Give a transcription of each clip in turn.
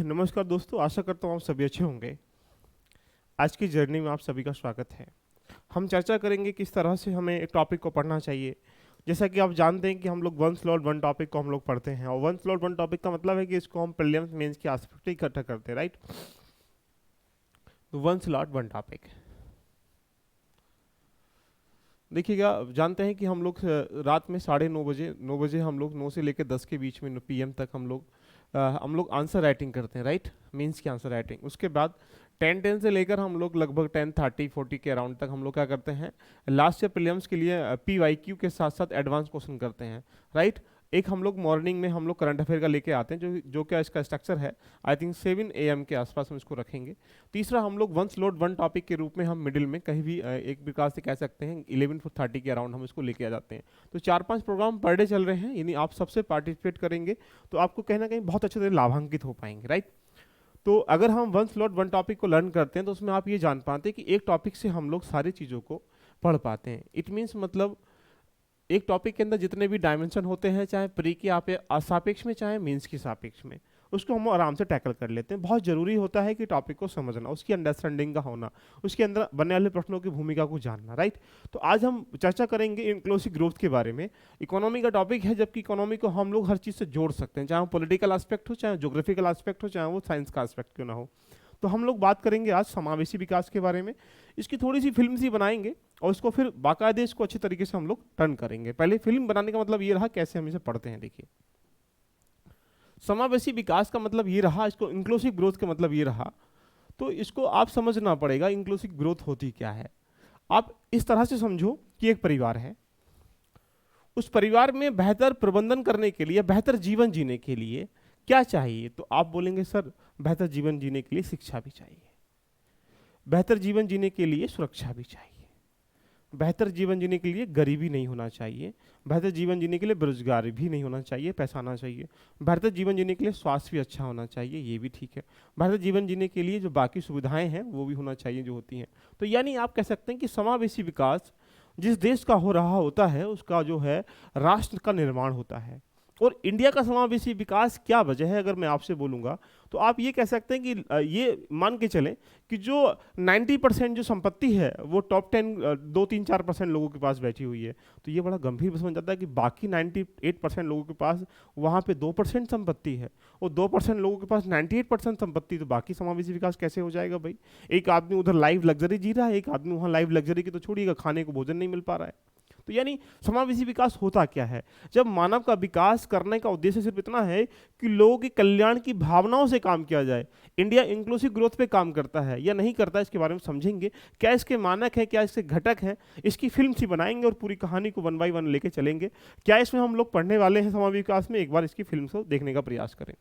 नमस्कार दोस्तों, आशा करता हूँ आप सभी अच्छे होंगे। आज की जर्नी में आप सभी का स्वागत है। हम चर्चा करेंगे किस तरह से हमें एक टॉपिक को पढ़ना चाहिए। जैसा कि आप जानते हैं कि हम लोग वन स्लॉट वन टॉपिक को हम लोग पढ़ते हैं, और वन स्लॉट वन टॉपिक का मतलब है कि इसको हम प्रीलिम्स मेंस के आस्पेक्ट से इकट्ठा करते हैं, राइट। तो वन स्लॉट वन टॉपिक, देखिएगा, जानते हैं कि हम लोग रात में 9:30 बजे हम लोग 9 से लेकर 10 के बीच में PM तक हम लोग आंसर राइटिंग करते हैं, राइट, मीन्स की आंसर राइटिंग। उसके बाद 10 से लेकर हम लोग लगभग 10:30-40 के अराउंड तक हम लोग क्या करते हैं, लास्ट ईयर प्रीलिम्स के लिए PYQ के साथ साथ एडवांस क्वेश्चन करते हैं, राइट। एक हम लोग मॉर्निंग में हम लोग करंट अफेयर का लेके आते हैं, जो क्या इसका स्ट्रक्चर है, आई थिंक 7 AM के आसपास हम इसको रखेंगे। तीसरा हम लोग वन स्लॉट वन टॉपिक के रूप में हम मिडिल में कहीं भी एक प्रकार से कह सकते हैं 11:30 के अराउंड हम इसको लेके आ जाते हैं। तो 4-5 प्रोग्राम पर डे चल रहे हैं, यानी आप सबसे पार्टिसिपेट करेंगे तो आपको कहीं ना कहीं बहुत अच्छे से लाभान्वित हो पाएंगे, राइट। तो अगर हम वन स्लॉट वन टॉपिक को लर्न करते हैं तो उसमें आप ये जान पाते हैं कि एक टॉपिक से हम लोग सारी चीज़ों को पढ़ पाते हैं। इट मीन्स मतलब एक टॉपिक के अंदर जितने भी डायमेंशन होते हैं, चाहे प्री के सापेक्ष में चाहे मीन्स के सापेक्ष में, उसको हम आराम से टैकल कर लेते हैं। बहुत जरूरी होता है कि टॉपिक को समझना, उसकी अंडरस्टैंडिंग का होना, उसके अंदर बनने वाले प्रश्नों की भूमिका को जानना, राइट। तो आज हम चर्चा करेंगे इंक्लूसिव ग्रोथ के बारे में। इकोनॉमी का टॉपिक है, जबकि इकोनॉमी को हम लोग हर चीज़ से जोड़ सकते हैं, चाहे वो पॉलिटिकल एस्पेक्ट हो, चाहे जोग्राफिकल एस्पेक्ट हो, चाहे वो साइंस का एस्पेक्ट क्यों ना हो। तो हम लोग बात करेंगे आज समावेशी विकास के बारे में। इसकी थोड़ी सी फिल्म सी बनाएंगे और उसको फिर बाकायदे इसको अच्छे तरीके से हम लोग टर्न करेंगे। पहले फिल्म बनाने का मतलब ये रहा कैसे हम इसे पढ़ते हैं। देखिए, समावेशी विकास का मतलब ये रहा, इसको इंक्लूसिव ग्रोथ का मतलब ये रहा। तो इसको आप समझना पड़ेगा, इंक्लूसिव ग्रोथ होती क्या है। आप इस तरह से समझो कि एक परिवार है, उस परिवार में बेहतर प्रबंधन करने के लिए, बेहतर जीवन जीने के लिए क्या चाहिए। तो आप बोलेंगे सर, बेहतर जीवन जीने के लिए शिक्षा भी चाहिए, बेहतर जीवन जीने के लिए सुरक्षा भी चाहिए, बेहतर जीवन जीने के लिए गरीबी नहीं होना चाहिए, बेहतर जीवन जीने के लिए बेरोजगारी भी नहीं होना चाहिए, पैसा आना चाहिए, बेहतर जीवन जीने के लिए स्वास्थ्य भी अच्छा होना चाहिए, ये भी ठीक है, बेहतर जीवन जीने के लिए जो बाकी सुविधाएं हैं वो भी होना चाहिए जो होती हैं। तो यानी आप कह सकते हैं कि समावेशी विकास जिस देश का हो रहा होता है उसका जो है राष्ट्र का निर्माण होता है। और इंडिया का समावेशी विकास क्या वजह है, अगर मैं आपसे बोलूँगा तो आप ये कह सकते हैं कि ये मान के चलें कि जो 90% जो संपत्ति है वो टॉप 10 2-3-4% लोगों के पास बैठी हुई है। तो ये बड़ा गंभीर समझ जाता है कि बाकी 98% लोगों के पास वहाँ पे 2% संपत्ति है, और 2% लोगों के पास 98% संपत्ति, तो बाकी समावेशी विकास कैसे हो जाएगा भाई। एक आदमी उधर लाइव लग्जरी जी रहा है, एक आदमी वहाँ लाइव लग्जरी की तो छोड़िएगा, खाने को भोजन नहीं मिल पा रहा है। तो यानी समावेशी विकास होता क्या है, जब मानव का विकास करने का उद्देश्य सिर्फ इतना है कि लोगों के कल्याण की भावनाओं से काम किया जाए। इंडिया इंक्लूसिव ग्रोथ पे काम करता है या नहीं करता, इसके बारे में समझेंगे। क्या इसके मानक हैं, क्या इसके घटक हैं, इसकी फिल्म सी बनाएंगे और पूरी कहानी को 1 बाय 1 लेके चलेंगे। क्या इसमें हम लोग पढ़ने वाले हैं समावेशी विकास में, एक बार इसकी फिल्म को देखने का प्रयास करें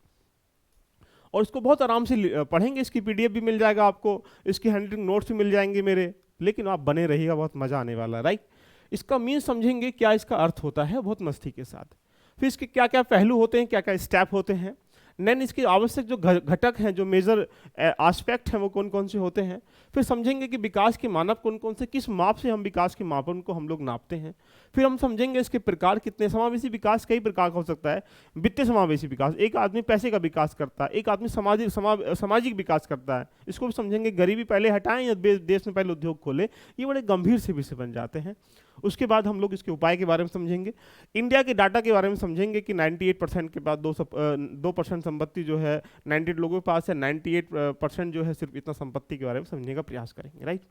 और इसको बहुत आराम से पढ़ेंगे। इसकी PDF भी मिल जाएगा आपको, इसके हैंडलिंग नोट्स भी मिल जाएंगे मेरे, लेकिन आप बने रहिएगा, बहुत मजा आने वाला है, राइट। इसका मीन समझेंगे, क्या इसका अर्थ होता है बहुत मस्ती के साथ, फिर इसके क्या क्या पहलू होते हैं, क्या क्या स्टेप होते हैं, नैन इसके आवश्यक जो घटक हैं, जो मेजर एस्पेक्ट हैं वो कौन कौन से होते हैं, फिर समझेंगे कि विकास के मानक कौन कौन से, किस माप से हम विकास के मापन को हम लोग नापते हैं, फिर हम समझेंगे इसके प्रकार कितने। समावेशी विकास कई प्रकार का हो सकता है। वित्तीय समावेशी विकास, एक आदमी पैसे का विकास करता है, एक आदमी सामाजिक विकास करता है, इसको भी समझेंगे। गरीबी पहले हटाएं या देश में पहले उद्योग खोले, ये बड़े गंभीर से विषय बन जाते हैं। उसके बाद हम लोग इसके उपाय के बारे में समझेंगे, इंडिया के डाटा के बारे में समझेंगे कि 98% के बाद 2% संपत्ति जो है 98 लोगों के पास है, 98% जो है सिर्फ इतना संपत्ति के बारे में समझने का प्रयास करेंगे, राइट।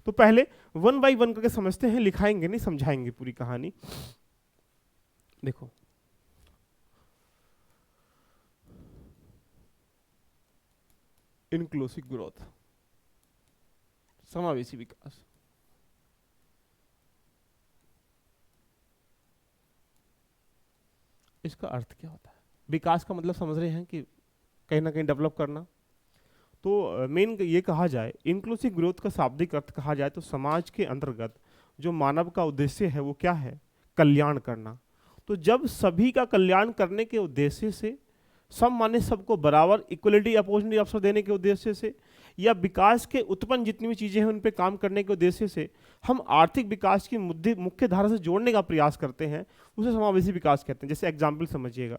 तो पहले 1 बाय 1 करके समझते हैं, लिखाएंगे नहीं, समझाएंगे पूरी कहानी। देखो, इंक्लूसिव ग्रोथ, समावेशी विकास, इसका अर्थ क्या होता है। विकास का मतलब समझ रहे हैं कि कहीं ना कहीं डेवलप करना। तो मेन ये कहा जाए, इंक्लूसिव ग्रोथ का शाब्दिक अर्थ कहा जाए तो समाज के अंतर्गत जो मानव का उद्देश्य है वो क्या है, कल्याण करना। तो जब सभी का कल्याण करने के उद्देश्य से, सब माने सबको बराबर इक्वलिटी अपॉर्चुनिटी अवसर देने के उद्देश्य से, या विकास के उत्पन्न जितनी भी चीज़ें हैं उन पे काम करने के उद्देश्य से हम आर्थिक विकास की मुख्य धारा से जोड़ने का प्रयास करते हैं, उसे समावेशी विकास कहते हैं। जैसे एग्जाम्पल समझिएगा,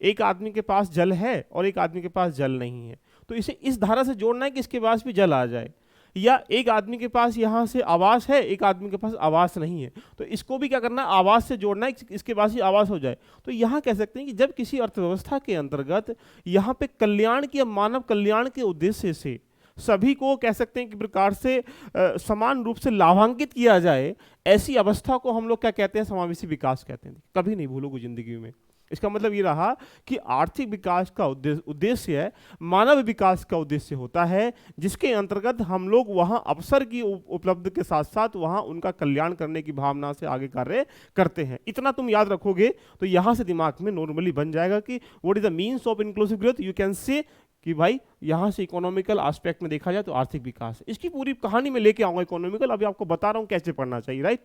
एक आदमी के पास जल है और एक आदमी के पास जल नहीं है, तो इसे इस धारा से जोड़ना है कि इसके पास भी जल आ जाए, या एक आदमी के पास यहाँ से आवास है, एक आदमी के पास आवास नहीं है, तो इसको भी क्या करना है, आवास से जोड़ना है, इसके पास ही आवास हो जाए। तो यहाँ कह सकते हैं कि जब किसी अर्थव्यवस्था के अंतर्गत यहाँ पे कल्याण की, मानव कल्याण के उद्देश्य से सभी को कह सकते हैं कि प्रकार से समान रूप से लाभान्वित किया जाए, ऐसी अवस्था को हम लोग क्या कहते हैं, समावेशी विकास कहते हैं। कभी नहीं भूलोगे जिंदगी में। इसका मतलब ये रहा कि आर्थिक विकास का उद्देश्य मानव विकास का उद्देश्य होता है, जिसके अंतर्गत हम लोग वहां अवसर की उपलब्ध के साथ साथ वहां उनका कल्याण करने की भावना से आगे कार्य करते हैं। इतना तुम याद रखोगे तो यहां से दिमाग में नॉर्मली बन जाएगा कि what is the means of inclusive growth. You can say कि भाई यहां से इकोनॉमिकल एस्पेक्ट में देखा जाए तो आर्थिक विकास है। इसकी पूरी कहानी में लेके आऊंगा इकोनॉमिकल, अभी आपको बता रहा हूं कैसे पढ़ना चाहिए, राइट।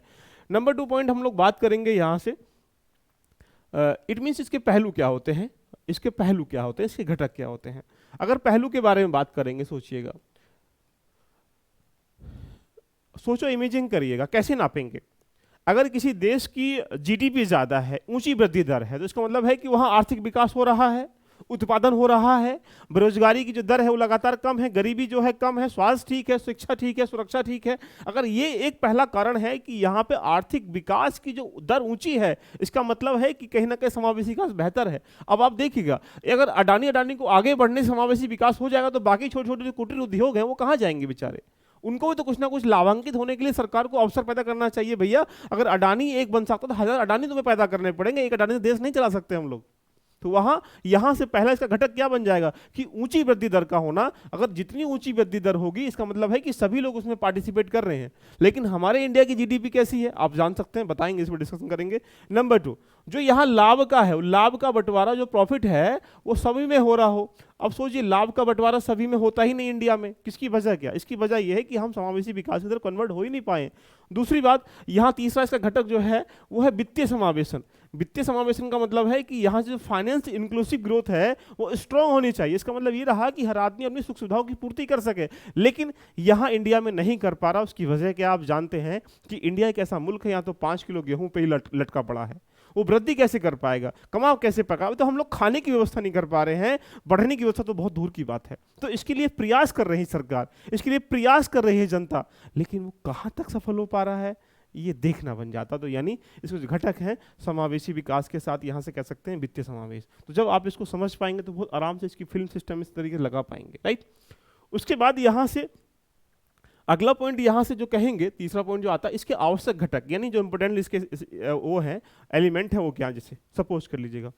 नंबर 2 पॉइंट हम लोग बात करेंगे यहां से, इट मीन्स इसके पहलू क्या होते हैं, इसके पहलू क्या होते हैं, इसके घटक क्या होते हैं। अगर पहलू के बारे में बात करेंगे, सोचिएगा, सोचो, इमेजिन करिएगा, कैसे नापेंगे। अगर किसी देश की जीडीपी ज्यादा है, ऊंची वृद्धि दर है, तो इसका मतलब है कि वहां आर्थिक विकास हो रहा है, उत्पादन हो रहा है, बेरोजगारी की जो दर है वो लगातार कम है, गरीबी जो है कम है, स्वास्थ्य ठीक है, शिक्षा ठीक है, सुरक्षा ठीक है। अगर ये एक पहला कारण है कि यहाँ पे आर्थिक विकास की जो दर ऊंची है, इसका मतलब है कि कहीं ना कहीं समावेशी विकास बेहतर है। अब आप देखिएगा, अगर अडानी को आगे बढ़ने से समावेशी विकास हो जाएगा तो बाकी छोटे छोटे जो कुटीर उद्योग हैं वो कहाँ जाएंगे बेचारे। उनको भी तो कुछ ना कुछ लाभान्वित होने के लिए सरकार को अवसर पैदा करना चाहिए। भैया अगर अडानी एक बन सकता तो 1000 अडानी तुम्हें पैदा करने पड़ेंगे, एक अडानी से देश नहीं चला सकते हम लोग। तो वहां यहां से पहला इसका घटक क्या बन जाएगा कि ऊंची वृद्धि दर का होना। अगर जितनी ऊंची वृद्धि दर होगी इसका मतलब है कि सभी लोग उसमें पार्टिसिपेट कर रहे हैं। लेकिन हमारे इंडिया की जीडीपी कैसी है आप जान सकते हैं, बताएंगे, इस पर डिस्कशन करेंगे। नंबर 2, जो यहाँ लाभ का है, लाभ का बंटवारा जो प्रॉफिट है वो सभी में हो रहा हो। अब सोचिए, लाभ का बंटवारा सभी में होता ही नहीं इंडिया में। किसकी वजह क्या? इसकी वजह यह है कि हम समावेशी विकास की तरफ कन्वर्ट हो ही नहीं पाए। दूसरी बात, यहाँ तीसरा इसका घटक जो है वो है वित्तीय समावेशन। वित्तीय समावेशन का मतलब है कि यहाँ से जो फाइनेंस इंक्लूसिव ग्रोथ है वो स्ट्रांग होनी चाहिए। इसका मतलब ये रहा कि हर आदमी अपनी सुख सुविधाओं की पूर्ति कर सके, लेकिन यहाँ इंडिया में नहीं कर पा रहा। उसकी वजह क्या आप जानते हैं कि इंडिया एक ऐसा मुल्क है यहाँ तो 5 किलो गेहूं पे ही लटका पड़ा है। वो वृद्धि कैसे कर पाएगा, कमाओ कैसे पका, तो हम लोग खाने की व्यवस्था नहीं कर पा रहे हैं, बढ़ने की व्यवस्था तो बहुत दूर की बात है। तो इसके लिए प्रयास कर रही सरकार, इसके लिए प्रयास कर रही है जनता, लेकिन वो कहाँ तक सफल हो पा रहा है ये देखना बन जाता। तो यानी इसके जो घटक हैं समावेशी विकास के साथ यहाँ से कह सकते हैं वित्तीय समावेश। तो जब आप इसको समझ पाएंगे तो बहुत आराम से इसकी फिल्म सिस्टम इस तरीके से लगा पाएंगे, राइट। उसके बाद यहाँ से अगला पॉइंट यहाँ से जो कहेंगे, तीसरा पॉइंट जो आता है, इसके आवश्यक घटक यानी जो इंपोर्टेंट इसके वो है एलिमेंट है वो क्या, जैसे सपोज कर लीजिएगा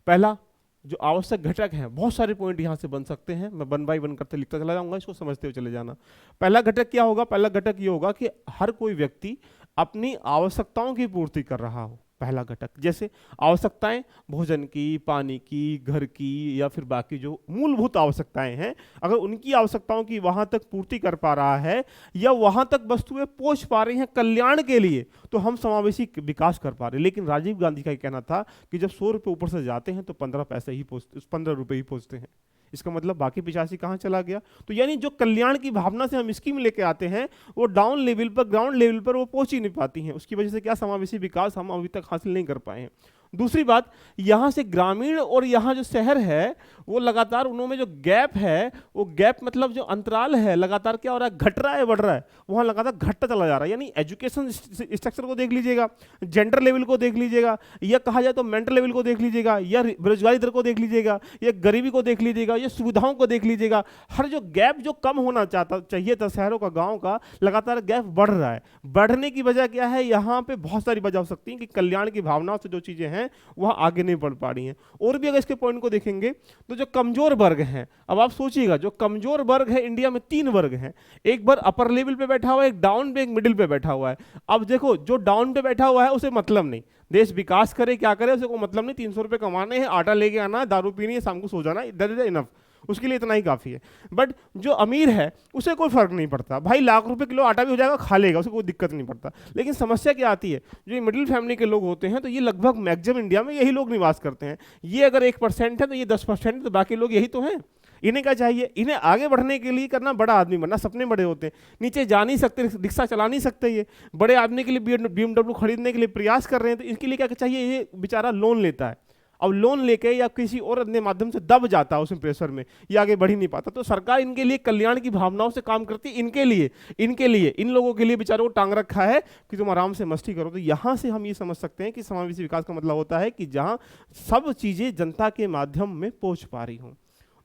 पहला जो आवश्यक घटक है, बहुत सारे पॉइंट यहाँ से बन सकते हैं, मैं 1 बाय 1 करते लिखता चला जाऊंगा, इसको समझते हुए चले जाना। पहला घटक क्या होगा? पहला घटक ये होगा कि हर कोई व्यक्ति अपनी आवश्यकताओं की पूर्ति कर रहा हो। पहला घटक, जैसे आवश्यकताएं भोजन की, पानी की, घर की, या फिर बाकी जो मूलभूत आवश्यकताएं हैं, अगर उनकी आवश्यकताओं की वहां तक पूर्ति कर पा रहा है या वहां तक वस्तुएं पहुंच पा रही हैं कल्याण के लिए, तो हम समावेशी विकास कर पा रहे हैं। लेकिन राजीव गांधी का कहना था कि जब 100 रुपये ऊपर से जाते हैं तो 15 पैसे ही पहुंचते, 15 रुपये ही पहुंचते हैं। इसका मतलब बाकी 85 कहाँ चला गया? तो यानी जो कल्याण की भावना से हम स्कीम लेके आते हैं वो डाउन लेवल पर, ग्राउंड लेवल पर वो पहुंच ही नहीं पाती हैं। उसकी वजह से क्या समावेशी विकास हम अभी तक हासिल नहीं कर पाए हैं। दूसरी बात, यहाँ से ग्रामीण और यहाँ जो शहर है वो लगातार उनमें जो गैप है, वो गैप मतलब जो अंतराल है लगातार क्या हो रहा है, घट रहा है, बढ़ रहा है, वहाँ लगातार घटता चला जा रहा है। यानी एजुकेशन स्ट्रक्चर को देख लीजिएगा, जेंडर लेवल को देख लीजिएगा, या कहा जाए तो मेंटल लेवल को देख लीजिएगा, या बेरोजगारी दर को देख लीजिएगा, या गरीबी को देख लीजिएगा, या सुविधाओं को देख लीजिएगा। हर जो गैप जो कम होना चाहिए था शहरों का, गाँव का, लगातार गैप बढ़ रहा है। बढ़ने की वजह क्या है? यहाँ पे बहुत सारी वजह हो सकती है कि कल्याण की भावना से जो चीजें हैं वह आगे नहीं बढ़ पा रही हैं। और भी अगर इसके पॉइंट को देखेंगे तो जो कमजोर वर्ग हैं, अब आप सोचिएगा जो कमजोर वर्ग है इंडिया में 3 वर्ग हैं, एक वर्ग अपर लेवल पे बैठा हुआ है, एक डाउन पे, एक मिडिल पे बैठा हुआ है। अब देखो जो डाउन पे बैठा हुआ है उसे मतलब नहीं, देश विकास करे क्या करे उसे कोई मतलब नहीं, 300 रुपये कमाने हैं, आटा लेके आना, दारू पीनी है, शाम को सो जाना, दैट इज इनफ, उसके लिए इतना ही काफी है। बट जो अमीर है उसे कोई फर्क नहीं पड़ता, भाई लाख रुपए किलो आटा भी हो जाएगा, खा लेगा, उसे कोई दिक्कत नहीं पड़ता। लेकिन समस्या क्या आती है, जो मिडिल फैमिली के लोग होते हैं तो ये लगभग मैक्सिमम इंडिया में यही लोग निवास करते हैं। ये अगर 1% है तो ये 10% है, तो बाकी लोग यही तो हैं। इन्हें क्या चाहिए? इन्हें आगे बढ़ने के लिए करना बड़ा आदमी बनना, सपने बड़े होते हैं, नीचे जा नहीं सकते, रिक्शा चला नहीं सकते, ये बड़े आदमी के लिए BMW खरीदने के लिए प्रयास कर रहे हैं, तो इनके लिए क्या चाहिए? ये बेचारा लोन लेता है। अब लोन लेके या किसी और अन्य माध्यम से दब जाता है उसमें प्रेशर में, ये आगे बढ़ ही नहीं पाता। तो सरकार इनके लिए कल्याण की भावनाओं से काम करती है, इनके लिए इन लोगों के लिए बेचारों को टांग रखा है कि तुम आराम से मस्ती करो। तो यहां से हम ये समझ सकते हैं कि समावेशी विकास का मतलब होता है कि जहां सब चीजें जनता के माध्यम में पहुंच पा रही हों।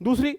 दूसरी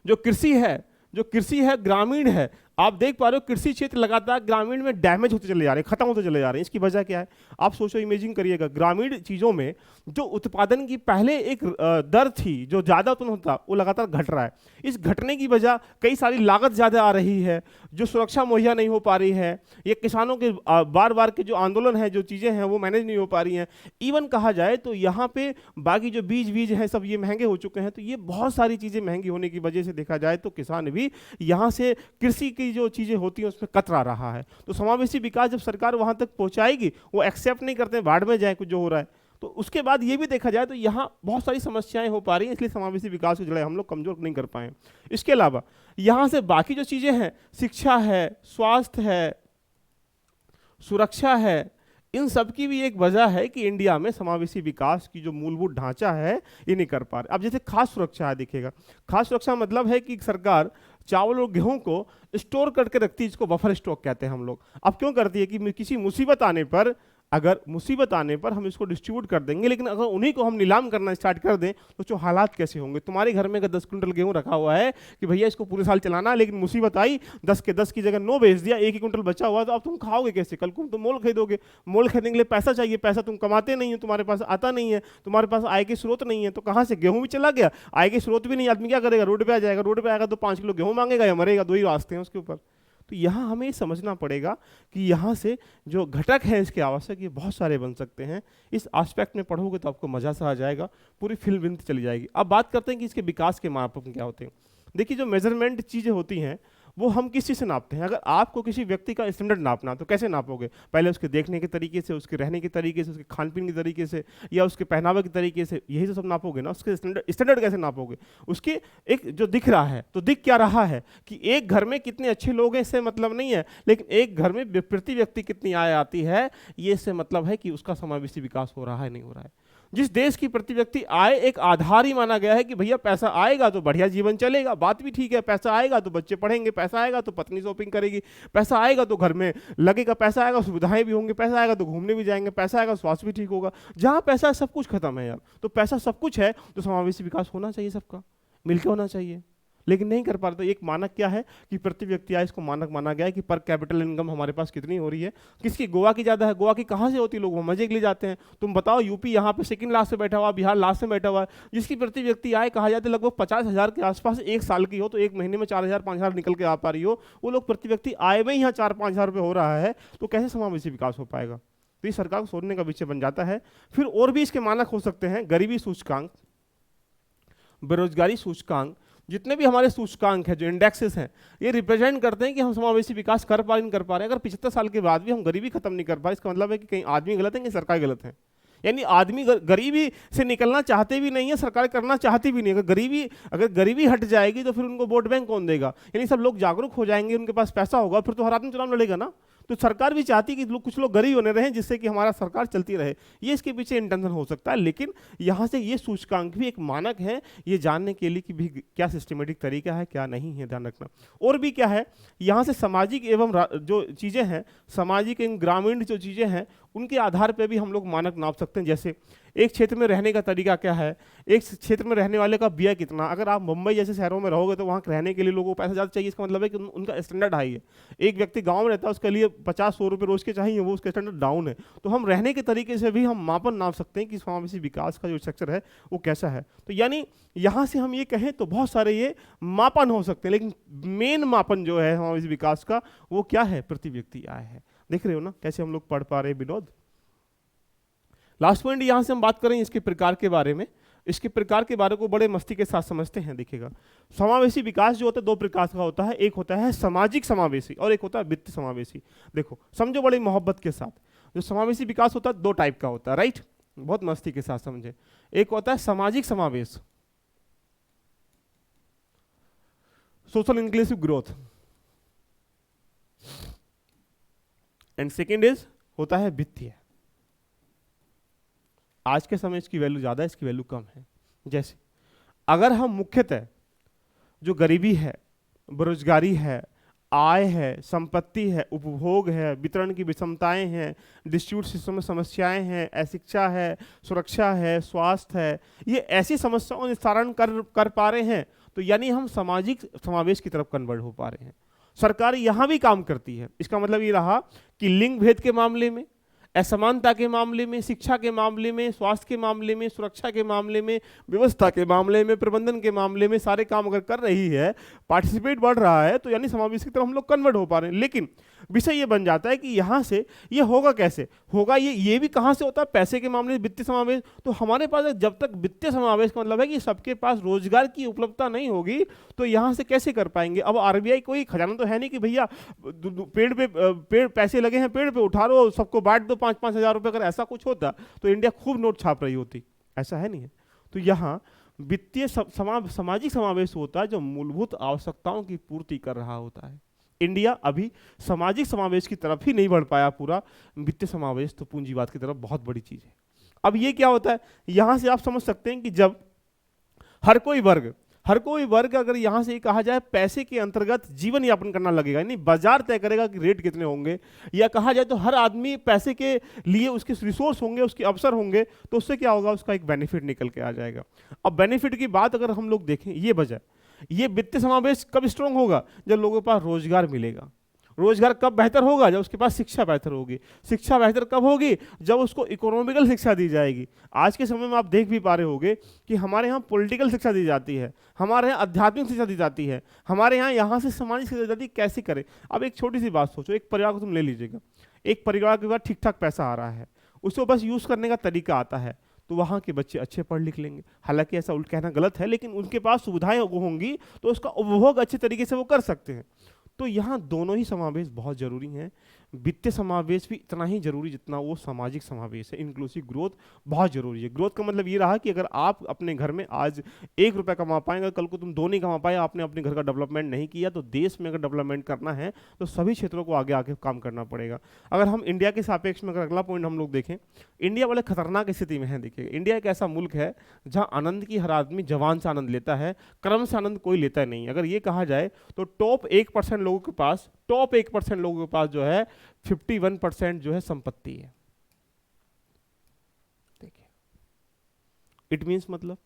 जो कृषि है ग्रामीण है, आप देख पा रहे हो कृषि क्षेत्र लगातार ग्रामीण में डैमेज होते चले जा रहे हैं, खत्म होते चले जा रहे हैं। इसकी वजह क्या है आप सोचो, इमेजिन करिएगा, ग्रामीण चीजों में जो उत्पादन की पहले एक दर थी जो ज्यादा उत्पन्न होता, वो लगातार घट रहा है। इस घटने की वजह कई सारी लागत ज्यादा आ रही है, जो सुरक्षा मुहैया नहीं हो पा रही है, ये किसानों के बार बार के जो आंदोलन है, जो चीजें हैं वो मैनेज नहीं हो पा रही हैं। इवन कहा जाए तो यहाँ पे बाकी जो बीज हैं सब ये महंगे हो चुके हैं। तो ये बहुत सारी चीजें महंगी होने की वजह से देखा जाए तो किसान भी यहाँ से कृषि की जो चीजें होती हैं उसमें कतरा रहा है। तो समावेशी विकास जब सरकार वहां तक पहुंचाएगी, वो एक्सेप्ट नहीं करते, बाढ़ में जाए कुछ जो हो रहा है। तो उसके बाद ये भी देखा जाए तो यहाँ बहुत सारी समस्याएं हो पा रही हैं, इसलिए समावेशी विकास से जुड़े हम लोग कमजोर नहीं कर पाए। इसके अलावा यहाँ से बाकी जो चीजें हैं, शिक्षा है, स्वास्थ्य है, सुरक्षा है, इन सब की भी एक वजह है कि इंडिया में समावेशी विकास की जो मूलभूत ढांचा है ये नहीं कर पा रहे। अब जैसे खाद्य सुरक्षा है, देखिएगा खाद्य सुरक्षा मतलब है कि सरकार चावल और गेहूं को स्टोर करके रखती है, जिसको बफर स्टॉक कहते हैं हम लोग। अब क्यों करती है कि किसी मुसीबत आने पर, अगर मुसीबत आने पर हम इसको डिस्ट्रीब्यूट कर देंगे, लेकिन अगर उन्हीं को हम नीलाम करना स्टार्ट कर दें तो जो हालात कैसे होंगे। तुम्हारे घर में अगर 10 क्विंटल गेहूं रखा हुआ है कि भैया इसको पूरे साल चलाना, लेकिन मुसीबत आई 10 के 10 की जगह 9 बेच दिया, 1 ही क्विंटल बचा हुआ, तो अब तुम खाओगे कैसे? कल को तुम मोल खरीदोगे, मोल खरीदने के लिए पैसा चाहिए, पैसा तुम कमाते नहीं हो, तुम्हारे पास आता नहीं है, तुम्हारे पास आय के स्रोत नहीं है, तो कहाँ से? गेहूं भी चला गया, आय के स्रोत भी नहीं, आदमी क्या करेगा? रोड पे आ जाएगा, रोड पे आएगा तो 5 किलो गेहूं मांगेगा या मरेगा, 2 ही रास्ते हैं उसके ऊपर। तो यहाँ हमें समझना पड़ेगा कि यहाँ से जो घटक है इसके आवश्यक, ये बहुत सारे बन सकते हैं। इस एस्पेक्ट में पढ़ोगे तो आपको मजा सा आ जाएगा, पूरी फिल्म विंत चली जाएगी। अब बात करते हैं कि इसके विकास के मापक क्या होते हैं। देखिए जो मेजरमेंट चीजें होती हैं वो हम किस चीज़ से नापते हैं। अगर आपको किसी व्यक्ति का स्टैंडर्ड नापना तो कैसे नापोगे? पहले उसके देखने के तरीके से, उसके रहने के तरीके से, उसके खान पीन के तरीके से, या उसके पहनावे के तरीके से, यही तो सब नापोगे ना। उसके स्टैंडर्ड कैसे नापोगे? उसके एक जो दिख रहा है, तो दिख क्या रहा है कि एक घर में कितने अच्छे लोग हैं इससे मतलब नहीं है, लेकिन एक घर में प्रति व्यक्ति कितनी आय आती है ये इससे मतलब है कि उसका समावेशी विकास हो रहा है नहीं हो रहा है। जिस देश की प्रति व्यक्ति आय एक आधार ही माना गया है कि भैया पैसा आएगा तो बढ़िया जीवन चलेगा, बात भी ठीक है, पैसा आएगा तो बच्चे पढ़ेंगे, पैसा आएगा तो पत्नी शॉपिंग करेगी, पैसा आएगा तो घर में लगेगा, पैसा आएगा सुविधाएं भी होंगी, पैसा आएगा तो घूमने भी जाएंगे, पैसा आएगा स्वास्थ्य भी ठीक होगा। जहां पैसा है सब कुछ खत्म है यार। तो पैसा सब कुछ है तो समावेशी विकास होना चाहिए, सबका मिलकर होना चाहिए, लेकिन नहीं कर पाते। एक मानक क्या है कि प्रति व्यक्ति आय, इसको मानक माना गया है कि पर कैपिटल इनकम हमारे पास कितनी हो रही है। किसकी? गोवा की ज़्यादा है। गोवा की कहाँ से होती है? लोग वो मजे के लिए जाते हैं। तुम बताओ, यूपी यहाँ पे सेकंड लास्ट से बैठा हुआ, बिहार लास्ट में बैठा हुआ है, जिसकी प्रति व्यक्ति आय कहा जाता है लगभग 50,000 के आसपास एक साल की हो, तो एक महीने में 4,000 5,000 निकल के आ पा रही हो, वो लोग प्रति व्यक्ति आय में ही यहाँ 4-5 हज़ार रुपये हो रहा है, तो कैसे समावेशी विकास हो पाएगा? तो ये सरकार को सोचने का विषय बन जाता है। फिर और भी इसके मानक हो सकते हैं, गरीबी सूचकांक, बेरोजगारी सूचकांक, जितने भी हमारे सूचकांक हैं, जो इंडेक्सेस हैं, ये रिप्रेजेंट करते हैं कि हम समावेशी विकास कर पा रहे नहीं कर पा रहे। अगर 75 साल के बाद भी हम गरीबी खत्म नहीं कर पाए, इसका मतलब है कि कहीं आदमी गलत है कि सरकार गलत है। यानी आदमी गरीबी से निकलना चाहते भी नहीं है, सरकार करना चाहती भी नहीं। अगर गरीबी हट जाएगी तो फिर उनको वोट बैंक कौन देगा? यानी सब लोग जागरूक हो जाएंगे, उनके पास पैसा होगा, फिर तो हर आदमी चुनाव लड़ेगा ना। तो सरकार भी चाहती कि कुछ लोग गरीब होने रहे जिससे कि हमारा सरकार चलती रहे। ये इसके पीछे इंटेंशन हो सकता है, लेकिन यहाँ से ये सूचकांक भी एक मानक है, ये जानने के लिए कि भी क्या सिस्टमेटिक तरीका है क्या नहीं है, ध्यान रखना। और भी क्या है, यहाँ से सामाजिक एवं जो चीज़ें हैं, सामाजिक एवं ग्रामीण जो चीज़ें हैं, उनके आधार पर भी हम लोग मानक नाप सकते हैं। जैसे एक क्षेत्र में रहने का तरीका क्या है, एक क्षेत्र में रहने वाले का व्यय कितना। अगर आप मुंबई जैसे शहरों में रहोगे तो वहाँ रहने के लिए लोगों को पैसा ज़्यादा चाहिए, इसका मतलब है कि उनका स्टैंडर्ड हाई है। एक व्यक्ति गांव में रहता है, उसके लिए 50-100 रुपये रोज के चाहिए, वो उसका स्टैंडर्ड डाउन है। तो हम रहने के तरीके से भी हम मापन नाप सकते हैं कि समावेशी विकास का जो स्ट्रक्चर है वो कैसा है। तो यानी यहाँ से हम ये कहें तो बहुत सारे ये मापन हो सकते हैं, लेकिन मेन मापन जो है समावेशी विकास का वो क्या है? प्रति व्यक्ति आय है। देख रहे हो ना कैसे हम लोग पढ़ पा रहे हैं विनोद। लास्ट पॉइंट यहां से हम बात करें इसके प्रकार के बारे में। इसके प्रकार के बारे को बड़े मस्ती के साथ समझते हैं। देखिएगा, समावेशी विकास जो होता है 2 प्रकार का होता है, एक होता है सामाजिक समावेशी और एक होता है वित्त समावेशी। देखो समझो बड़ी मोहब्बत के साथ, जो समावेशी विकास होता है 2 टाइप का होता है, राइट? बहुत मस्ती के साथ समझे। एक होता है सामाजिक समावेश, social inclusive growth, and second होता है वित्तीय। आज के समय इसकी वैल्यू ज़्यादा है, इसकी वैल्यू कम है। जैसे अगर हम मुख्यतः जो गरीबी है, बेरोजगारी है, आय है, संपत्ति है, उपभोग है, वितरण की विषमताएं हैं, डिस्ट्रीब्यूट सिस्टम में समस्याएं हैं, अशिक्षा है, सुरक्षा है, स्वास्थ्य है, ये ऐसी समस्याओं का निस्तारण कर पा रहे हैं, तो यानी हम सामाजिक समावेश की तरफ कन्वर्ट हो पा रहे हैं। सरकार यहाँ भी काम करती है। इसका मतलब ये रहा कि लिंग भेद के मामले में, असमानता के मामले में, शिक्षा के मामले में, स्वास्थ्य के मामले में, सुरक्षा के मामले में, व्यवस्था के मामले में, प्रबंधन के मामले में सारे काम अगर कर रही है, पार्टिसिपेट बढ़ रहा है, तो यानी समावेश की तरफ हम लोग कन्वर्ट हो पा रहे हैं। लेकिन विषय ये बन जाता है कि यहाँ से ये होगा कैसे होगा, ये भी कहाँ से होता है, पैसे के मामले में वित्तीय समावेश। तो हमारे पास जब तक वित्तीय समावेश का मतलब है कि सबके पास रोजगार की उपलब्धता नहीं होगी, तो यहाँ से कैसे कर पाएंगे। अब आरबीआई कोई खजाना तो है नहीं कि भैया पेड़ पैसे लगे हैं, पेड़ पे उठा लो, सबको बांट दो 5-5 हज़ार रुपये। अगर ऐसा कुछ होता तो इंडिया खूब नोट छाप रही होती, ऐसा है नहीं है। तो यहाँ वित्तीय सामाजिक समावेश होता है जो मूलभूत आवश्यकताओं की पूर्ति कर रहा होता है। इंडिया अभी सामाजिक समावेश की तरफ ही नहीं बढ़ पाया पूरा, वित्तीय समावेश तो पूंजीवाद की तरफ बहुत बड़ी चीज है। अब ये क्या होता है, यहां से आप समझ सकते हैं कि जब हर कोई वर्ग अगर यहां से कहा जाए पैसे के अंतर्गत जीवन यापन करना लगेगा, यानी बाजार तय करेगा कि रेट कितने होंगे, या कहा जाए तो हर आदमी पैसे के लिए उसके रिसोर्स होंगे, उसके अवसर होंगे, तो उससे क्या होगा, उसका एक बेनिफिट निकल के आ जाएगा। अब बेनिफिट की बात अगर हम लोग देखें, ये वजह, ये वित्तीय समावेश कब स्ट्रांग होगा, जब लोगों के पास रोजगार मिलेगा। रोजगार कब बेहतर होगा, जब उसके पास शिक्षा बेहतर होगी। शिक्षा बेहतर कब होगी, जब उसको इकोनॉमिकल शिक्षा दी जाएगी। आज के समय में आप देख भी पा रहे होंगे कि हमारे यहाँ पॉलिटिकल शिक्षा दी जाती है, हमारे यहाँ आध्यात्मिक शिक्षा दी जाती है, हमारे यहाँ से सामाजिक शिक्षा दी जाती है। कैसे करें। अब एक छोटी सी बात सोचो, एक परिवार को तुम ले लीजिएगा, एक परिवार के पास ठीक ठाक पैसा आ रहा है, उसको बस यूज करने का तरीका आता है, तो वहाँ के बच्चे अच्छे पढ़ लिख लेंगे। हालांकि ऐसा उल्टा कहना गलत है, लेकिन उनके पास सुविधाएं होंगी तो उसका उपभोग अच्छे तरीके से वो कर सकते हैं। तो यहाँ दोनों ही समावेश बहुत जरूरी हैं। वित्तीय समावेश भी इतना ही जरूरी जितना वो सामाजिक समावेश है। इंक्लूसिव ग्रोथ बहुत जरूरी है। ग्रोथ का मतलब ये रहा कि अगर आप अपने घर में आज 1 रुपया कमा पाएंगे, कल को तुम 2 नहीं कमा पाए, आपने अपने घर का डेवलपमेंट नहीं किया, तो देश में अगर डेवलपमेंट करना है तो सभी क्षेत्रों को आगे आके काम करना पड़ेगा। अगर हम इंडिया के सापेक्ष में अगर अगला पॉइंट हम लोग देखें, इंडिया बड़े खतरनाक स्थिति में है। देखिए, इंडिया एक ऐसा मुल्क है जहाँ आनंद की हर आदमी जवान से आनंद लेता है, कर्म से आनंद कोई लेता नहीं। अगर ये कहा जाए तो टॉप 1% लोगों के पास, टॉप 1% लोगों के पास जो है 51% जो है संपत्ति है। देखिए, इट मींस मतलब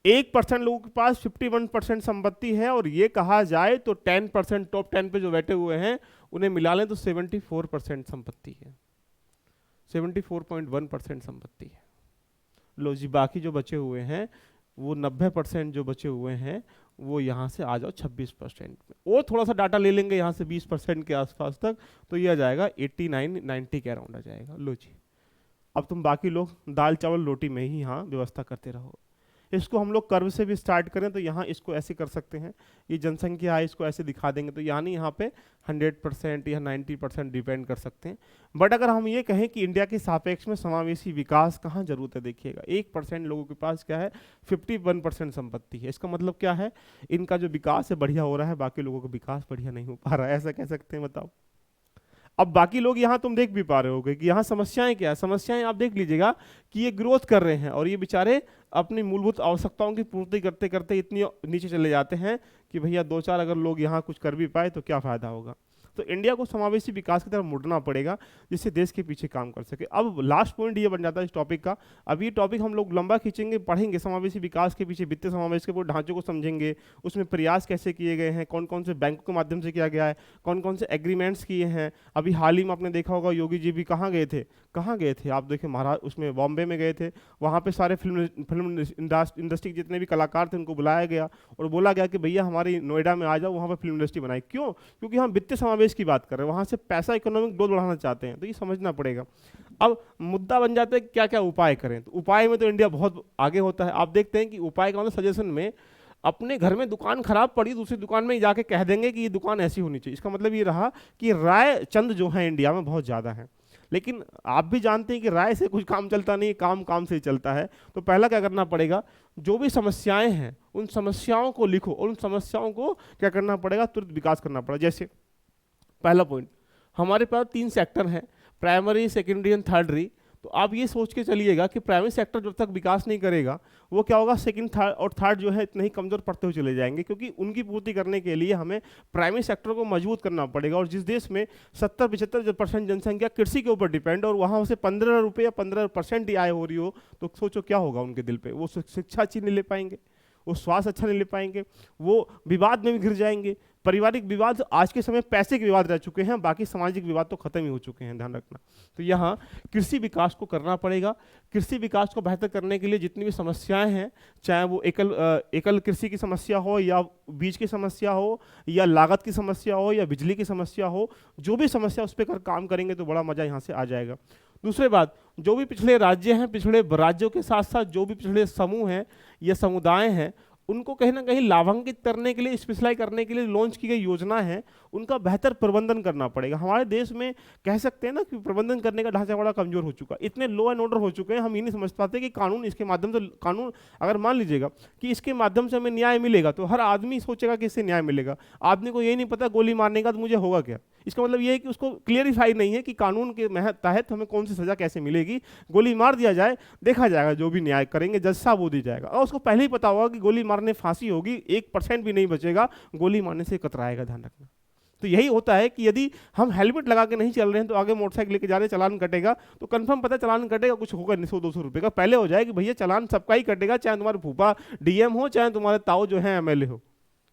1% लोगों के पास 51% संपत्ति है, और ये कहा जाए तो 10%, टॉप 10 पे जो बैठे हुए हैं उन्हें मिला लें तो 74% संपत्ति है, 74.1% संपत्ति है। लो जी, बाकी जो बचे हुए हैं वो 90% जो बचे हुए हैं वो यहाँ से आ जाओ 26% में। वो थोड़ा सा डाटा ले लेंगे यहाँ से 20% के आसपास तक, तो ये आ जाएगा 89-90 के अराउंड आ जाएगा। लो जी, अब तुम बाकी लोग दाल चावल रोटी में ही यहाँ व्यवस्था करते रहो। इसको हम लोग कर्व से भी स्टार्ट करें तो यहाँ इसको ऐसे कर सकते हैं, ये जनसंख्या है, इसको ऐसे दिखा देंगे, तो यानी यहाँ पे 100% या 90% डिपेंड कर सकते हैं। बट अगर हम ये कहें कि इंडिया के सापेक्ष में समावेशी विकास कहाँ जरूरत है, देखिएगा 1% लोगों के पास क्या है, 51% संपत्ति है। इसका मतलब क्या है, इनका जो विकास है बढ़िया हो रहा है, बाकी लोगों का विकास बढ़िया नहीं हो पा रहा है, ऐसा कह सकते हैं। बताओ, अब बाकी लोग यहाँ तुम देख भी पा रहे होगे कि यहाँ समस्याएं क्या है। समस्याएं आप देख लीजिएगा कि ये ग्रोथ कर रहे हैं और ये बेचारे अपनी मूलभूत आवश्यकताओं की पूर्ति करते करते इतनी नीचे चले जाते हैं कि भैया 2-4 अगर लोग यहाँ कुछ कर भी पाए तो क्या फायदा होगा। तो इंडिया को समावेशी विकास की तरफ मुड़ना पड़ेगा जिससे देश के पीछे काम कर सके। अब लास्ट पॉइंट ये बन जाता है इस टॉपिक का। अब ये टॉपिक हम लोग लंबा खींचेंगे, पढ़ेंगे समावेशी विकास के पीछे वित्तीय समावेश के पूरे ढांचे को समझेंगे, उसमें प्रयास कैसे किए गए हैं, कौन कौन से बैंकों के माध्यम से किया गया है, कौन कौन से एग्रीमेंट्स किए हैं। अभी हाल ही में आपने देखा होगा योगी जी भी कहाँ गए थे, आप देखिए महाराष्ट्र उसमें बॉम्बे में गए थे। वहाँ पे सारे फिल्म इंडस्ट्री जितने भी कलाकार थे उनको बुलाया गया और बोला गया कि भैया हमारी नोएडा में आ जाओ, वहाँ पर फिल्म इंडस्ट्री बनाई। क्यों? क्योंकि हम वित्तीय समावेश की बात कर रहे हैं, वहाँ से पैसा इकोनॉमिक ग्रोथ बढ़ाना चाहते हैं, तो ये समझना पड़ेगा। अब मुद्दा बन जाता है क्या क्या उपाय करें। तो उपाय में तो इंडिया बहुत आगे होता है। आप देखते हैं कि उपाय का मतलब सजेशन में अपने घर में दुकान खराब पड़ी दूसरी दुकान में जाके कह देंगे कि ये दुकान ऐसी होनी चाहिए। इसका मतलब ये रहा कि राय चंद जो है इंडिया में बहुत ज़्यादा है, लेकिन आप भी जानते हैं कि राय से कुछ काम चलता नहीं, काम काम से ही चलता है। तो पहला क्या करना पड़ेगा, जो भी समस्याएं हैं उन समस्याओं को लिखो और उन समस्याओं को क्या करना पड़ेगा, तुरंत विकास करना पड़ेगा। जैसे पहला पॉइंट, हमारे पास 3 सेक्टर हैं, प्राइमरी, सेकेंडरी एंड थर्डरी। तो आप ये सोच के चलिएगा कि प्राइवेट सेक्टर जब तक विकास नहीं करेगा, वो क्या होगा, सेकंड थर्ड और थर्ड जो है इतने ही कमजोर पड़ते हुए चले जाएंगे, क्योंकि उनकी पूर्ति करने के लिए हमें प्राइवेट सेक्टर को मजबूत करना पड़ेगा। और जिस देश में 70-75% जनसंख्या कृषि के ऊपर डिपेंड, और वहाँ से 15 रुपये या 15% ही आय हो रही हो, तो सोचो क्या होगा उनके दिल पे। वो शिक्षा अच्छी नहीं ले पाएंगे, वो स्वास्थ्य अच्छा नहीं ले पाएंगे, वो विवाद में भी घिर जाएंगे। पारिवारिक विवाद आज के समय पैसे के विवाद रह चुके हैं, बाकी सामाजिक विवाद तो खत्म ही हो चुके हैं, ध्यान रखना। तो यहाँ कृषि विकास को करना पड़ेगा। कृषि विकास को बेहतर करने के लिए जितनी भी समस्याएं हैं, चाहे वो एकल कृषि की समस्या हो, या बीज की समस्या हो, या लागत की समस्या हो, या बिजली की समस्या हो, जो भी समस्या उस पर काम करेंगे तो बड़ा मजा यहाँ से आ जाएगा। दूसरी बात, जो भी पिछड़े राज्य हैं, पिछड़े राज्यों के साथ साथ जो भी पिछड़े समूह हैं या समुदाय हैं, उनको कहीं ना कहीं लाभान्वित करने के लिए, स्पेशलाइज करने के लिए लॉन्च की गई योजना है, उनका बेहतर प्रबंधन करना पड़ेगा। हमारे देश में कह सकते हैं ना कि प्रबंधन करने का ढांचा बड़ा कमजोर हो चुका है, इतने लॉ एंड ऑर्डर हो चुके हैं, हम ये नहीं समझ पाते कि कानून, इसके माध्यम से कानून, अगर मान लीजिएगा कि इसके माध्यम से हमें न्याय मिलेगा, तो हर आदमी सोचेगा कि इससे न्याय मिलेगा। आदमी को ये नहीं पता गोली मारने का तो मुझे होगा क्या। इसका मतलब ये है कि उसको क्लियरिफाई नहीं है कि कानून के तहत हमें कौन सी सजा कैसे मिलेगी। गोली मार दिया जाए, देखा जाएगा, जो भी न्याय करेंगे जज साहब वो दी जाएगा। और उसको पहले ही पता होगा कि गोली मारने फांसी होगी, 1% भी नहीं बचेगा, गोली मारने से कतराएगा, ध्यान रखना। तो यही होता है कि यदि हम हेलमेट लगा के नहीं चल रहे हैं, तो आगे मोटरसाइकिल लेके जा रहे हैं, चालान कटेगा, तो कंफर्म पता है चालान कटेगा, कुछ होगा नहीं, 100-200 रुपये का। पहले हो जाए कि भैया चालान सबका ही कटेगा, चाहे तुम्हारे फूफा डीएम हो, चाहे तुम्हारे ताऊ जो है एमएलए हो।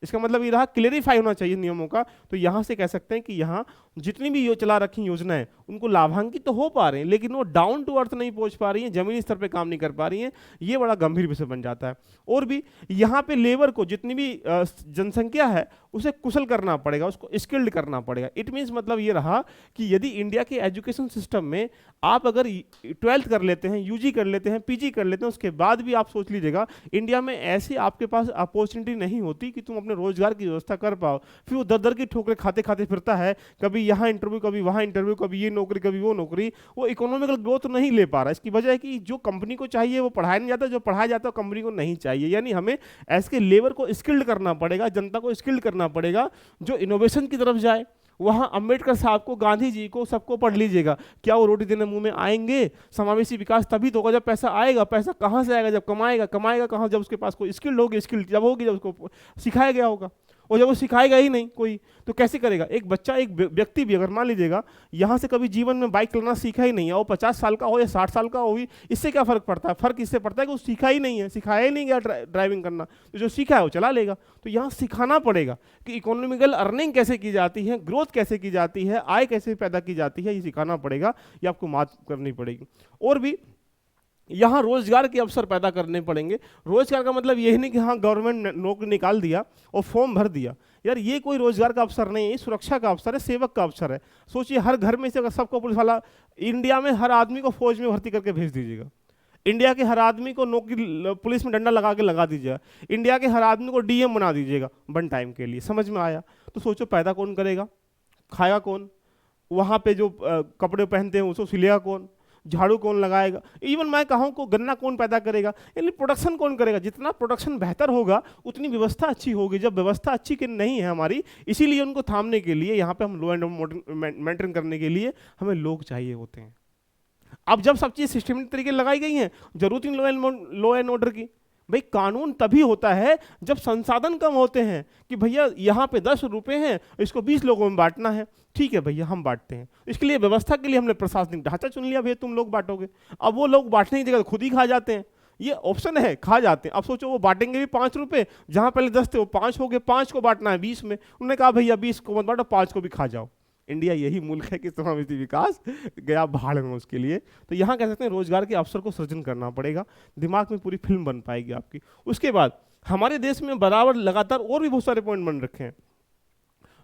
इसका मतलब ये रहा, क्लियरिफाई होना चाहिए नियमों का। तो यहाँ से कह सकते हैं कि यहाँ जितनी भी चला रखी योजनाएं, उनको लाभान्वित तो हो पा रहे हैं, लेकिन वो डाउन टू अर्थ नहीं पहुंच पा रही हैं, जमीनी स्तर पे काम नहीं कर पा रही हैं। ये बड़ा गंभीर विषय बन जाता है। और भी यहाँ पे लेबर को, जितनी भी जनसंख्या है, उसे कुशल करना पड़ेगा, उसको स्किल्ड करना पड़ेगा। इट मीन्स मतलब ये रहा कि यदि इंडिया के एजुकेशन सिस्टम में आप अगर 12th कर लेते हैं, यूजी कर लेते हैं, पीजी कर लेते हैं, उसके बाद भी आप सोच लीजिएगा इंडिया में ऐसी आपके पास अपॉर्चुनिटी नहीं होती कि तुम अपने रोजगार की व्यवस्था कर पाओ। फिर वो दर की ठोकरें खाते खाते फिरता है, कभी यहाँ इंटरव्यू, कभी वहाँ इंटरव्यू, कभी ये नौकरी, कभी वो नौकरी। वो इकोनॉमिकल ग्रोथ नहीं ले पा रहा। इसकी वजह है कि जो कंपनी को चाहिए वो पढ़ाया नहीं जाता, जो पढ़ाया जाता है कंपनी को नहीं चाहिए। यानी हमें ऐसे लेबर को स्किल्ड करना पड़ेगा, जनता को स्किल्ड करना पड़ेगा, जो इनोवेशन की तरफ जाए। वहाँ अंबेडकर साहब को, गांधी जी को, सबको पढ़ लीजिएगा, क्या वो रोटी देने मुंह में आएंगे? समावेशी विकास तभी तो होगा जब पैसा आएगा। पैसा कहाँ से आएगा? जब कमाएगा। कमाएगा कहाँ? जब उसके पास कोई स्किल्ड होगी। स्किल जब होगी जब उसको सिखाया गया होगा। और जब वो सिखाएगा ही नहीं कोई, तो कैसे करेगा? एक बच्चा, एक व्यक्ति भी अगर मान लीजिएगा यहाँ से कभी जीवन में बाइक चलाना सीखा ही नहीं है, वो 50 साल का हो या 60 साल का हो, इससे क्या फर्क पड़ता है? फर्क इससे पड़ता है कि वो सीखा ही नहीं है, सिखाया ही नहीं गया ड्राइविंग करना। तो जो सीखा है वो चला लेगा। तो यहाँ सिखाना पड़ेगा कि इकोनॉमिकल अर्निंग कैसे की जाती है, ग्रोथ कैसे की जाती है, आय कैसे पैदा की जाती है, ये सिखाना पड़ेगा, ये आपको मात करनी पड़ेगी। और भी यहाँ रोजगार के अवसर पैदा करने पड़ेंगे। रोजगार का मतलब यही नहीं कि हाँ गवर्नमेंट नौकरी निकाल दिया और फॉर्म भर दिया। यार ये कोई रोजगार का अवसर नहीं है, सुरक्षा का अवसर है, सेवक का अवसर है। सोचिए हर घर में से अगर सबको पुलिस वाला, इंडिया में हर आदमी को फौज में भर्ती करके भेज दीजिएगा। इंडिया के हर आदमी को नौकरी, पुलिस में डंडा लगा के लगा दीजिएगा। इंडिया के हर आदमी को डीएम बना दीजिएगा वन टाइम के लिए। समझ में आया? तो सोचो पैदा कौन करेगा, खाएगा कौन, वहाँ पे जो कपड़े पहनते हैं उसको सिलेगा कौन, झाड़ू कौन लगाएगा, इवन मैं कहूँ को गन्ना कौन पैदा करेगा, यानी प्रोडक्शन कौन करेगा। जितना प्रोडक्शन बेहतर होगा उतनी व्यवस्था अच्छी होगी। जब व्यवस्था अच्छी नहीं है हमारी, इसीलिए उनको थामने के लिए, यहाँ पे हम लॉ एंड ऑर्डर मेंटेन करने के लिए हमें लोग चाहिए होते हैं। अब जब सब चीज़ सिस्टमेटिक तरीके लगाई गई हैं, जरूरत ही लॉ एंड ऑर्डर की। भाई कानून तभी होता है जब संसाधन कम होते हैं, कि भैया यहाँ पे 10 रुपए हैं, इसको 20 लोगों में बांटना है, ठीक है भैया हम बांटते हैं। इसके लिए व्यवस्था के लिए हमने प्रशासनिक ढांचा चुन लिया, भैया तुम लोग बांटोगे। अब वो लोग बांटने की जगह खुद ही खा जाते हैं, ये ऑप्शन है, खा जाते हैं। अब सोचो वो बांटेंगे भी 5 रुपए, जहाँ पहले 10 थे वो 5 हो गए, 5 को बांटना है 20 में। उन्होंने कहा भैया 20 को मत बांटो, 5 को भी खा जाओ। इंडिया यही मुल्क है कि समावेशी विकास गया भाड़ में उसके लिए। तो यहाँ कह सकते हैं रोजगार के अवसर को सृजन करना पड़ेगा, दिमाग में पूरी फिल्म बन पाएगी आपकी। उसके बाद हमारे देश में बराबर लगातार और भी बहुत सारे पॉइंट बन रखे हैं,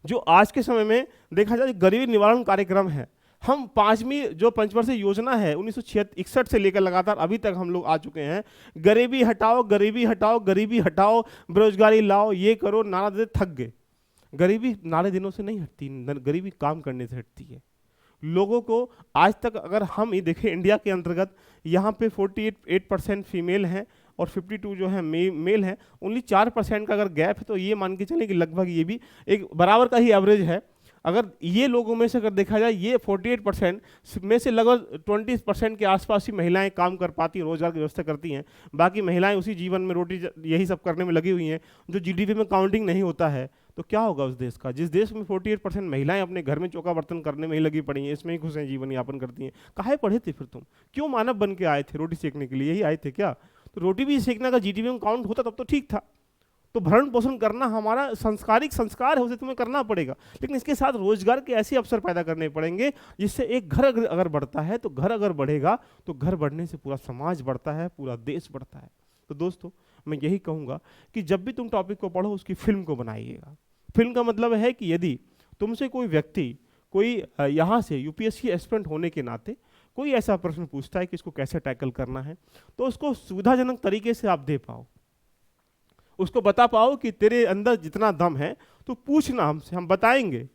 जो आज के समय में देखा जाए गरीबी निवारण कार्यक्रम है। हम 5वीं जो पंचवर्षीय योजना है 1961 से लेकर लगातार अभी तक हम लोग आ चुके हैं। गरीबी हटाओ, गरीबी हटाओ, गरीबी हटाओ, बेरोजगारी लाओ, ये करो, नारा दे, थक गए। गरीबी नारे दिनों से नहीं हटती, गरीबी काम करने से हटती है। लोगों को आज तक अगर हम ये देखें इंडिया के अंतर्गत, यहाँ पे 48% फीमेल हैं और 52 जो है मेल हैं। ओनली 4% का अगर गैप है, तो ये मान के चलें कि लगभग ये भी एक बराबर का ही एवरेज है। अगर ये लोगों में से अगर देखा जाए, ये 48% में से लगभग 20% के आसपास ही महिलाएं काम कर पाती हैं, रोजगार की व्यवस्था करती हैं। बाकी महिलाएं उसी जीवन में रोटी यही सब करने में लगी हुई हैं जो जीडीपी में काउंटिंग नहीं होता है। तो क्या होगा उस देश का, जिस देश में 48% महिलाएं अपने घर में चौका बर्तन करने में ही लगी पड़ी हैं, इसमें ही खुश हैं, जीवन यापन करती हैं। काहे पढ़े थे फिर तुम? क्यों मानव बन के आए थे? रोटी सेकने के लिए यही आए थे क्या? तो रोटी भी सेकना का जीडीपी में काउंट होता तब तो ठीक था। तो भरण पोषण करना हमारा संस्कारिक संस्कार है, उसे तुम्हें करना पड़ेगा, लेकिन इसके साथ रोजगार के ऐसे अवसर पैदा करने पड़ेंगे जिससे एक घर अगर बढ़ता है तो घर अगर बढ़ेगा तो घर बढ़ने से पूरा समाज बढ़ता है, पूरा देश बढ़ता है। तो दोस्तों मैं यही कहूँगा कि जब भी तुम टॉपिक को पढ़ो उसकी फिल्म को बनाइएगा। फिल्म का मतलब है कि यदि तुमसे कोई व्यक्ति कोई यहाँ से यूपीएससी एस्पिरेंट होने के नाते कोई ऐसा प्रश्न पूछता है कि इसको कैसे टैकल करना है, तो उसको सुविधाजनक तरीके से आप दे पाओ, उसको बता पाओ कि तेरे अंदर जितना दम है तो पूछना हमसे, हम बताएंगे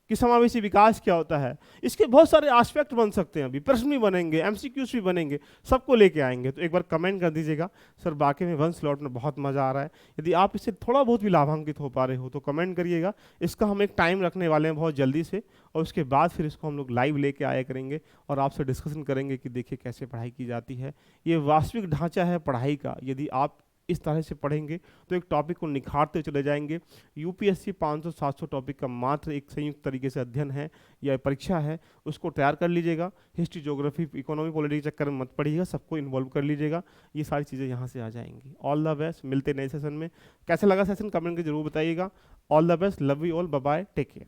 कि समावेशी विकास क्या होता है। इसके बहुत सारे एस्पेक्ट बन सकते हैं, अभी प्रश्न भी बनेंगे, एमसीक्यूज भी बनेंगे, सबको लेके आएंगे। तो एक बार कमेंट कर दीजिएगा सर वाकई में वन स्लॉट में बहुत मज़ा आ रहा है। यदि आप इससे थोड़ा बहुत भी लाभान्वित हो पा रहे हो तो कमेंट करिएगा। इसका हम एक टाइम रखने वाले हैं बहुत जल्दी से, और उसके बाद फिर इसको हम लोग लाइव लेके आया करेंगे और आपसे डिस्कशन करेंगे कि देखिए कैसे पढ़ाई की जाती है। ये वास्तविक ढांचा है पढ़ाई का। यदि आप इस तरह से पढ़ेंगे तो एक टॉपिक को निखारते चले जाएंगे। यूपीएससी 500-700 टॉपिक का मात्र एक संयुक्त तरीके से अध्ययन है या परीक्षा है, उसको तैयार कर लीजिएगा। हिस्ट्री, ज्योग्राफी, इकोनॉमी, पॉलिटिक्स चक्कर में मत पढ़िएगा, सबको इन्वॉल्व कर लीजिएगा, ये सारी चीज़ें यहाँ से आ जाएंगी। ऑल द बेस्ट, मिलते नए सेशन में। कैसा लगा सेशन कमेंट करके जरूर बताइएगा। All the best, love you all, bye bye, take care.